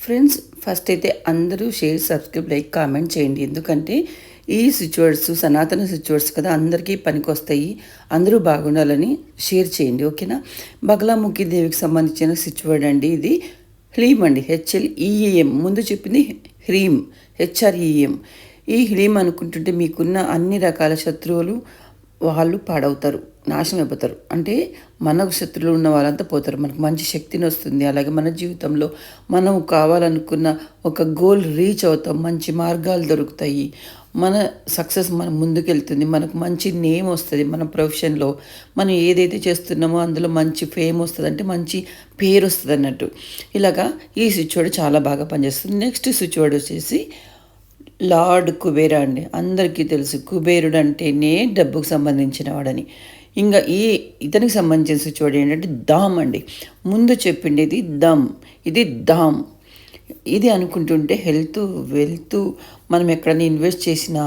Friends, first అయితే అందరూ share, subscribe, like, comment చేయండి. ఎందుకంటే ఈ స్విచ్ సనాతన స్విచ్ కదా, అందరికీ పనికొస్తాయి. అందరూ బాగుండాలని షేర్ చేయండి, ఓకేనా? బగలాముఖి దేవికి సంబంధించిన స్విచ్ అండి ఇది. హ్లీమ్ అండి, HLEEM. ముందు చెప్పింది హ్రీమ్, HREM. ఈ హ్లీమ్ అనుకుంటుంటే మీకున్న అన్ని రకాల శత్రువులు వాళ్ళు పాడవుతారు, నాశనం అయిపోతారు. అంటే మనకు శత్రువులు ఉన్న వాళ్ళంతా పోతారు. మనకు మంచి శక్తిని వస్తుంది. అలాగే మన జీవితంలో మనం కావాలనుకున్న ఒక గోల్ రీచ్ అవుతాం. మంచి మార్గాలు దొరుకుతాయి. మన సక్సెస్ మన ముందుకెళ్తుంది. మనకు మంచి నేమ్ వస్తుంది. మన ప్రొఫెషన్లో మనం ఏదైతే చేస్తున్నామో అందులో మంచి ఫేమ్ వస్తుంది, అంటే మంచి పేరు వస్తుంది అన్నట్టు. ఇలాగా ఈ స్విచ్ వర్డ్ చాలా బాగా పనిచేస్తుంది. నెక్స్ట్ స్విచ్ వర్డ్ వచ్చేసి లార్డ్ కుబేరా అండి. అందరికీ తెలుసు కుబేరుడు అంటేనే డబ్బుకు సంబంధించిన వాడని. ఇంకా ఇతనికి సంబంధించిన స్విచ్ వర్డ్ ఏంటంటే దామ్ అండి. ముందు చెప్పిండేది దమ్, ఇది దామ్. ఇది అనుకుంటుంటే హెల్త్, వెల్త్, మనం ఎక్కడైనా ఇన్వెస్ట్ చేసినా,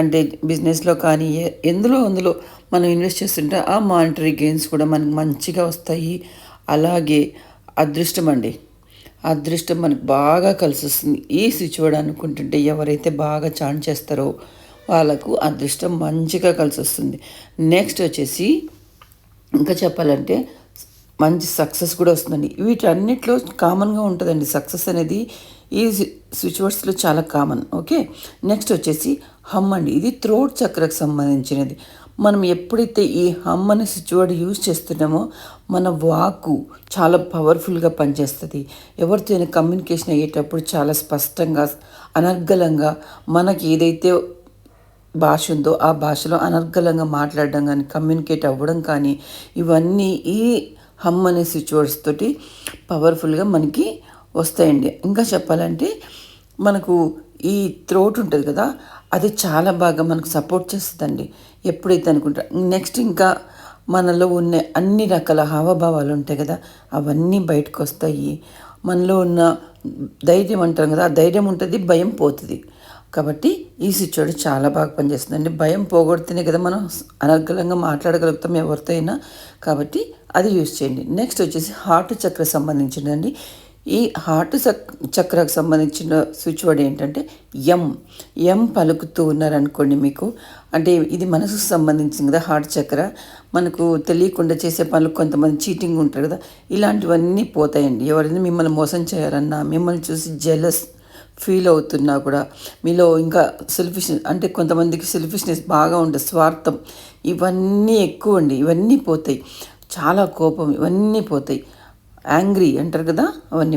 అంటే బిజినెస్లో కానీ అందులో మనం ఇన్వెస్ట్ చేస్తుంటే ఆ మానిటరీ గెయిన్స్ కూడా మనకు మంచిగా వస్తాయి. అలాగే అదృష్టం అండి, అదృష్టం మనకు బాగా కలిసి వస్తుంది. ఈ స్విచ్ వర్డ్ అనుకుంటుంటే ఎవరైతే బాగా చాన్ చేస్తారో వాళ్ళకు అదృష్టం మంచిగా కలిసి వస్తుంది. నెక్స్ట్ వచ్చేసి ఇంకా చెప్పాలంటే మంచి సక్సెస్ కూడా వస్తుందండి. వీటన్నిటిలో కామన్గా ఉంటుందండి సక్సెస్ అనేది. ఈ స్విచ్ వర్డ్స్లో చాలా కామన్, ఓకే. నెక్స్ట్ వచ్చేసి హమ్ అండి. ఇది థ్రోట్ చక్రకు సంబంధించినది. మనం ఎప్పుడైతే ఈ హమ్ అనే స్విచ్ వర్డ్ యూజ్ చేస్తున్నామో మన వాక్కు చాలా పవర్ఫుల్గా పనిచేస్తుంది. ఎవరితో అయినా కమ్యూనికేషన్ అయ్యేటప్పుడు చాలా స్పష్టంగా, అనర్గళంగా, మనకి ఏదైతే భాష ఉందో ఆ భాషలో అనర్గళంగా మాట్లాడడం కానీ, కమ్యూనికేట్ అవ్వడం కానీ, ఇవన్నీ ఈ హమ్ అనే స్విచ్ వర్డ్స్ తోటి పవర్ఫుల్గా మనకి వస్తాయండి. ఇంకా చెప్పాలంటే మనకు ఈ థ్రోట్ ఉంటుంది కదా, అది చాలా బాగా మనకు సపోర్ట్ చేస్తుందండి ఎప్పుడైతే అనుకుంటా. నెక్స్ట్ ఇంకా మనలో ఉన్న అన్ని రకాల హావభావాలు ఉంటాయి కదా, అవన్నీ బయటకు వస్తాయి. మనలో ఉన్న ధైర్యం అంటాం కదా, ఆ ధైర్యం ఉంటుంది, భయం పోతుంది. కాబట్టి ఈ స్విచ్ వర్డ్ చాలా బాగా పనిచేస్తుందండి. భయం పోగొడితేనే కదా మనం అనర్గళంగా మాట్లాడగలుగుతాం ఎవరితో అయినా. కాబట్టి అది యూజ్ చేయండి. నెక్స్ట్ వచ్చేసి హార్ట్ చక్ర సంబంధించిందండి. ఈ హార్ట్ చక్రకు సంబంధించిన స్విచ్ వర్డ్ ఏంటంటే ఎం పలుకుతూ ఉన్నారనుకోండి మీకు, అంటే ఇది మనసుకు సంబంధించింది కదా. హార్ట్ చక్ర మనకు తెలియకుండా చేసే పనులు, కొంతమంది చీటింగ్ ఉంటారు కదా, ఇలాంటివన్నీ పోతాయండి. ఎవరైనా మిమ్మల్ని మోసం చేయాలన్నా, మిమ్మల్ని చూసి జెలస్ ఫీల్ అవుతున్నా కూడా, మీలో ఇంకా సెల్ఫిష్నెస్, అంటే కొంతమందికి సెల్ఫిష్నెస్ బాగా ఉంటుంది, స్వార్థం, ఇవన్నీ ఎక్కువ అండి. ఇవన్నీ పోతాయి. చాలా కోపం, ఇవన్నీ పోతాయి. యాంగ్రీ అంటారు కదా, అవన్నీ